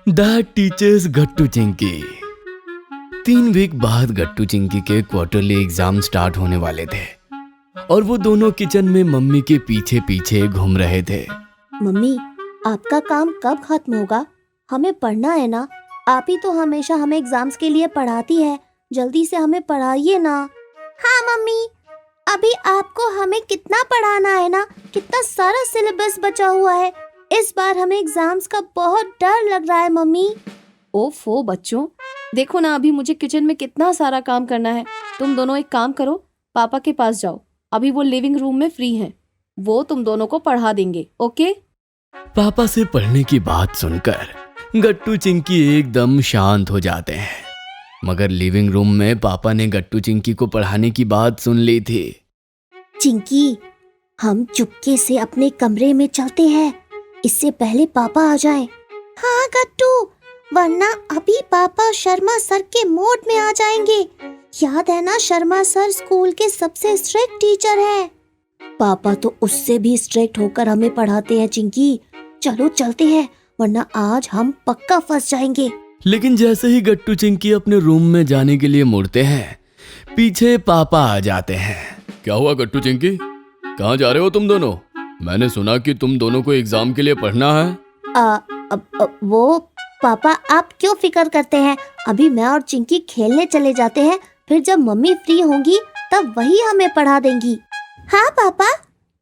The teachers Gattu Chinki. 3 week बाद गट्टू चिंकी के quarterly exam start होने वाले थे और वो दोनों किचन में मम्मी के पीछे पीछे घूम रहे थे। मम्मी, आपका काम कब खत्म होगा? हमें पढ़ना है ना। आप ही तो हमेशा हमें एग्जाम्स के लिए पढ़ाती है। जल्दी से हमें पढ़ाइए ना। हाँ मम्मी, अभी आपको हमें कितना पढ़ाना है ना। कितना सारा सिलेबस बचा हुआ है। इस बार हमें एग्जाम्स का बहुत डर लग रहा है मम्मी। ओफो बच्चों, देखो ना, अभी मुझे किचन में कितना सारा काम करना है। तुम दोनों एक काम करो, पापा के पास जाओ। अभी वो लिविंग रूम में फ्री हैं। वो तुम दोनों को पढ़ा देंगे, ओके? पापा से पढ़ने की बात सुनकर गट्टू चिंकी एकदम शांत हो जाते हैं। मगर लिविंग रूम में पापा ने गट्टू चिंकी को पढ़ाने की बात सुन ली थी। चिंकी, हम चुपके से अपने कमरे में चलते हैं, इससे पहले पापा आ जाएं। हाँ गट्टू, वरना अभी पापा शर्मा सर के मोड में आ जाएंगे। याद है ना, शर्मा सर स्कूल के सबसे स्ट्रिक्ट टीचर हैं। पापा तो उससे भी स्ट्रिक्ट होकर हमें पढ़ाते हैं। चिंकी, चलो चलते हैं, वरना आज हम पक्का फंस जाएंगे। लेकिन जैसे ही गट्टू चिंकी अपने रूम में जाने के लिए मुड़ते हैं, पीछे पापा आ जाते हैं। क्या हुआ गट्टू चिंकी, कहाँ जा रहे हो तुम दोनों? मैंने सुना कि तुम दोनों को एग्जाम के लिए पढ़ना है। वो पापा, आप क्यों फिक्र करते हैं? अभी मैं और चिंकी खेलने चले जाते हैं, फिर जब मम्मी फ्री होंगी तब वही हमें पढ़ा देंगी। हाँ पापा,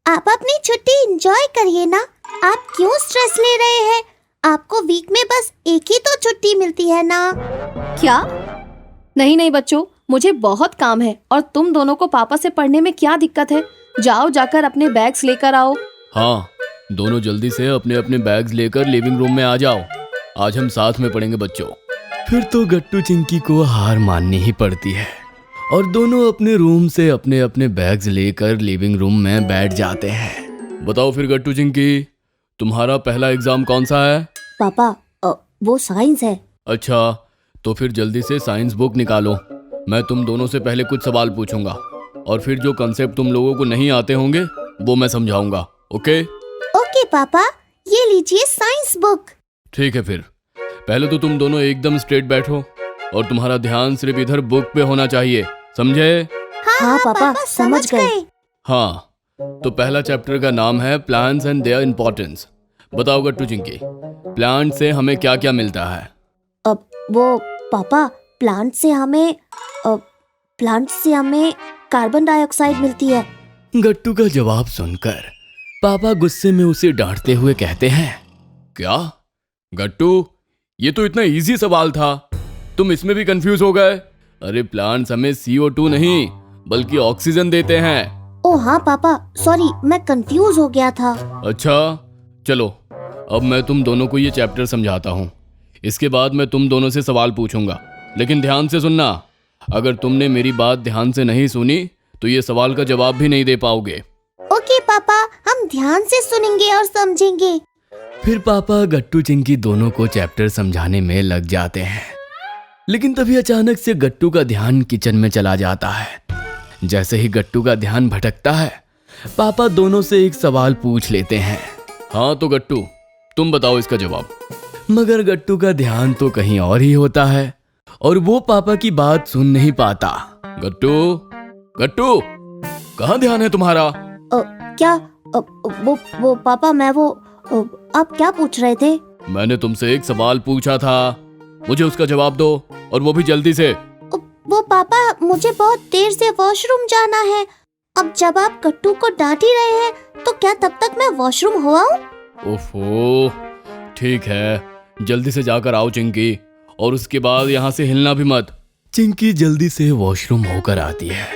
आप अपनी छुट्टी एंजॉय करिए ना। आप क्यों स्ट्रेस ले रहे हैं? आपको वीक में बस एक ही तो छुट्टी मिलती है ना। क्या? नहीं नहीं बच्चों, मुझे बहुत काम है और तुम दोनों को पापा से पढ़ने में क्या दिक्कत है? जाओ, जाकर अपने बैग्स लेकर आओ। हाँ, दोनों जल्दी से अपने अपने बैग्स लेकर लिविंग रूम में आ जाओ। आज हम साथ में पढ़ेंगे बच्चों। फिर तो गट्टू चिंकी को हार माननी ही पड़ती है और दोनों अपने रूम से अपने अपने बैग्स लेकर लिविंग रूम में बैठ जाते हैं। बताओ फिर गट्टू चिंकी, तुम्हारा पहला एग्जाम कौन सा है? पापा, वो साइंस है। अच्छा, तो फिर जल्दी से साइंस बुक निकालो। मैं तुम दोनों से पहले कुछ सवाल पूछूंगा और फिर जो कंसेप्ट तुम लोगों को नहीं आते होंगे वो मैं समझाऊंगा, ओके? ओके पापा, ये लीजिए साइंस बुक। ठीक है, फिर पहले तो तुम दोनों एकदम स्ट्रेट बैठो और तुम्हारा ध्यान सिर्फ इधर बुक पे होना चाहिए, समझे? हाँ पापा, समझ गए। हाँ, तो पहला चैप्टर का नाम है प्लांट्स एंड देयर इम्पोर्टेंस। बताओ गट्टू चिंकी, प्लांट से हमें क्या क्या मिलता है? अब वो पापा, प्लांट से हमें कार्बन डाइऑक्साइड मिलती है। गट्टू का जवाब सुनकर पापा गुस्से में उसे डांटते हुए कहते हैं, क्या गट्टू, ये तो इतना इजी सवाल था, तुम इसमें भी कंफ्यूज हो गए? अरे प्लांट्स हमें CO2 नहीं बल्कि ऑक्सीजन देते हैं। ओ हाँ पापा, सॉरी, मैं कंफ्यूज हो गया था। अच्छा, चलो अब मैं तुम दोनों को ये चैप्टर समझाता हूँ। इसके बाद मैं तुम दोनों से सवाल पूछूंगा, लेकिन ध्यान से सुनना। अगर तुमने मेरी बात ध्यान से नहीं सुनी तो ये सवाल का जवाब भी नहीं दे पाओगे। ओके पापा, हम ध्यान से सुनेंगे और समझेंगे। फिर पापा गट्टू चिंकी दोनों को चैप्टर समझाने में लग जाते हैं। लेकिन तभी अचानक से गट्टू का ध्यान किचन में चला जाता है। जैसे ही गट्टू का ध्यान भटकता है, पापा दोनों से एक सवाल पूछ लेते हैं। हाँ तो गट्टू, तुम बताओ इसका जवाब। मगर गट्टू का ध्यान तो कहीं और ही होता है और वो पापा की बात सुन नहीं पाता। गट्टू, गट्टू, कहाँ ध्यान है तुम्हारा? क्या? वो पापा, आप क्या पूछ रहे थे? मैंने तुमसे एक सवाल पूछा था, मुझे उसका जवाब दो और वो भी जल्दी से। वो पापा, मुझे बहुत देर से वॉशरूम जाना है। अब जब आप गट्टू को डांट ही रहे हैं तो क्या तब तक मैं वॉशरूम हो आऊं? ओफो, ठीक है, जल्दी से जाकर आओ चिंकी, और उसके बाद यहाँ से हिलना भी मत। चिंकी जल्दी से वॉशरूम होकर आती है।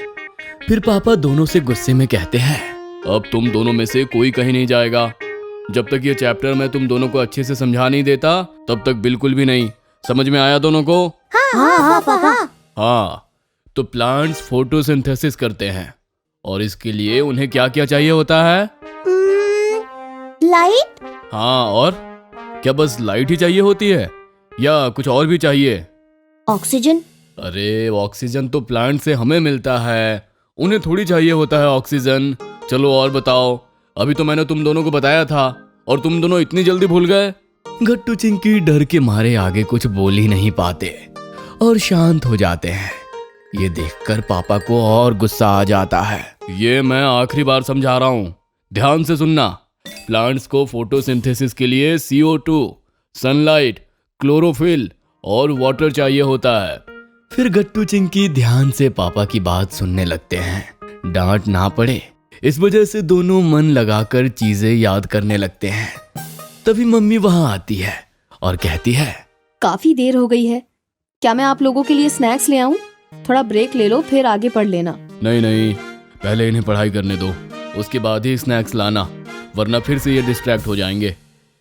फिर पापा दोनों से गुस्से में कहते हैं, अब तुम दोनों में से कोई कहीं नहीं जाएगा। जब तक ये चैप्टर मैं तुम दोनों को अच्छे से समझा नहीं देता तब तक बिल्कुल भी नहीं। समझ में आया दोनों को? हाँ पापा। हाँ, तो प्लांट्स फोटोसिंथेसिस करते हैं और इसके लिए उन्हें क्या क्या चाहिए होता है? लाइट। हाँ, और क्या बस लाइट ही चाहिए होती है या कुछ और भी चाहिए? ऑक्सीजन। अरे ऑक्सीजन तो प्लांट से हमें मिलता है, उन्हें थोड़ी चाहिए होता है ऑक्सीजन। चलो और बताओ, अभी तो मैंने तुम दोनों को बताया था और तुम दोनों इतनी जल्दी भूल गए। गट्टू चिंकी डर के मारे आगे कुछ बोल ही नहीं पाते और शांत हो जाते हैं। ये देखकर पापा को और गुस्सा आ जाता है। ये मैं आखिरी बार समझा रहा हूँ, ध्यान से सुनना। प्लांट्स को फोटोसिंथेसिस के लिए CO2, सनलाइट, क्लोरोफिल और वाटर चाहिए होता है। फिर गट्टू चिंकी ध्यान से पापा की बात सुनने लगते हैं। डांट ना पड़े इस वजह से दोनों मन लगाकर चीजें याद करने लगते हैं। तभी मम्मी वहां आती है और कहती है, काफी देर हो गई है, क्या मैं आप लोगों के लिए स्नैक्स ले आऊं? थोड़ा ब्रेक ले लो, फिर आगे पढ़ लेना। नहीं, पहले इन्हें पढ़ाई करने दो, उसके बाद ही स्नैक्स लाना, वरना फिर से ये डिस्ट्रैक्ट हो जाएंगे।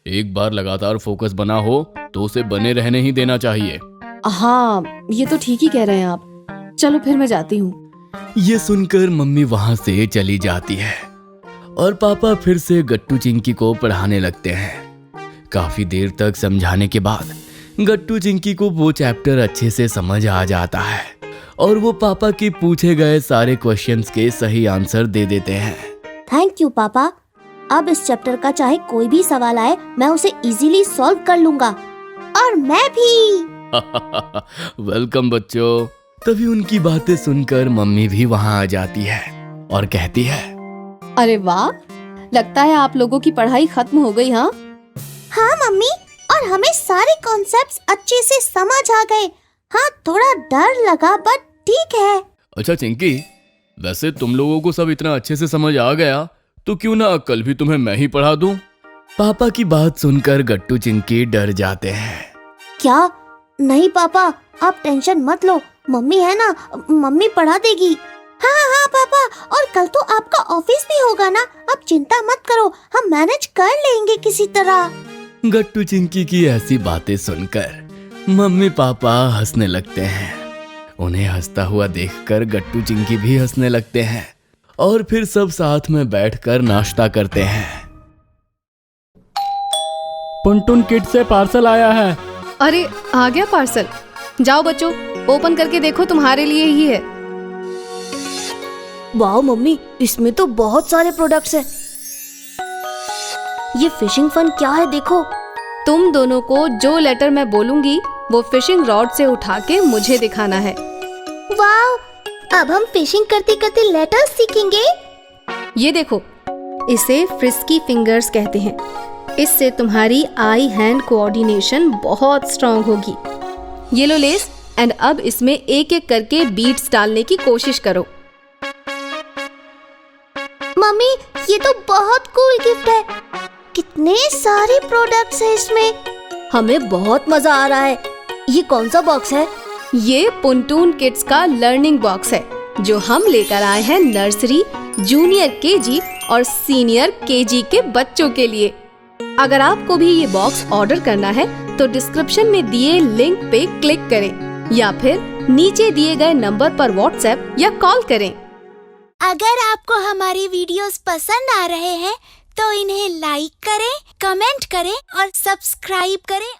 एक बार लगातार फोकस बना हो तो उसे बने रहने ही देना चाहिए। हाँ, ये तो ठीक ही कह रहे हैं आप। चलो फिर मैं जाती हूँ। ये सुनकर मम्मी वहां से चली जाती है और पापा फिर से गट्टू चिंकी को पढ़ाने लगते हैं। काफी देर तक समझाने के बाद गट्टू चिंकी को वो चैप्टर अच्छे से समझ आ जाता है और वो पापा के पूछे गए सारे क्वेश्चंस के सही आंसर दे देते हैं। थैंक यू पापा। अब इस चैप्टर का चाहे कोई भी सवाल आए, मैं उसे इजीली सॉल्व कर लूंगा। और मैं भी। वेलकम बच्चों। तभी उनकी बातें सुनकर मम्मी भी वहां आ जाती है और कहती है, अरे वाह, लगता है आप लोगों की पढ़ाई खत्म हो गई। हाँ मम्मी, और हमें सारे कॉन्सेप्ट्स अच्छे से समझ आ गए। हाँ, थोड़ा डर लगा बट ठीक है। अच्छा चिंकी, वैसे तुम लोगों को सब इतना अच्छे से समझ आ गया तो क्यों ना कल भी तुम्हें मैं ही पढ़ा दूं? पापा की बात सुनकर गट्टू चिंकी डर जाते हैं। क्या? नहीं पापा, आप टेंशन मत लो, मम्मी है ना, मम्मी पढ़ा देगी। हाँ पापा, और कल तो आपका ऑफिस भी होगा ना, आप चिंता मत करो, हम मैनेज कर लेंगे किसी तरह। गट्टू चिंकी की ऐसी बातें सुनकर मम्मी पापा हंसने लगते हैं। उन्हें हंसता हुआ देखकर गट्टू चिंकी भी हंसने लगते हैं और फिर सब साथ में बैठकर नाश्ता करते हैं। पुनटुन किड्स से पार्सल आया है। अरे आ गया पार्सल? जाओ बच्चों, ओपन करके देखो, तुम्हारे लिए ही है। वाह मम्मी, इसमें तो बहुत सारे प्रोडक्ट्स हैं। ये फिशिंग फन क्या है देखो। तुम दोनों को जो लेटर मैं बोलूंगी वो फिशिंग रॉड से उठा के मुझे दिखाना है। वाह, अब हम फिशिंग करते करते लेटर्स सीखेंगे। ये देखो, इसे फ्रिस्की फिंगर्स कहते हैं। इससे तुम्हारी आई हैंड कोऑर्डिनेशन बहुत स्ट्रांग होगी। ये लो लेस, एंड अब इसमें एक एक करके बीट्स डालने की कोशिश करो। मम्मी, ये तो बहुत कूल गिफ्ट है। कितने सारे प्रोडक्ट्स हैं इसमें। हमें बहुत मजा आ रहा है। ये कौन सा बॉक्स है? ये पुनटून किड्स का लर्निंग बॉक्स है जो हम लेकर आए हैं नर्सरी, जूनियर KG और सीनियर KG के बच्चों के लिए। अगर आपको भी ये बॉक्स ऑर्डर करना है तो डिस्क्रिप्शन में दिए लिंक पे क्लिक करें या फिर नीचे दिए गए नंबर पर व्हाट्सएप या कॉल करें। अगर आपको हमारी वीडियोस पसंद आ रहे हैं तो इन्हें लाइक करें, कमेंट करें और सब्सक्राइब करें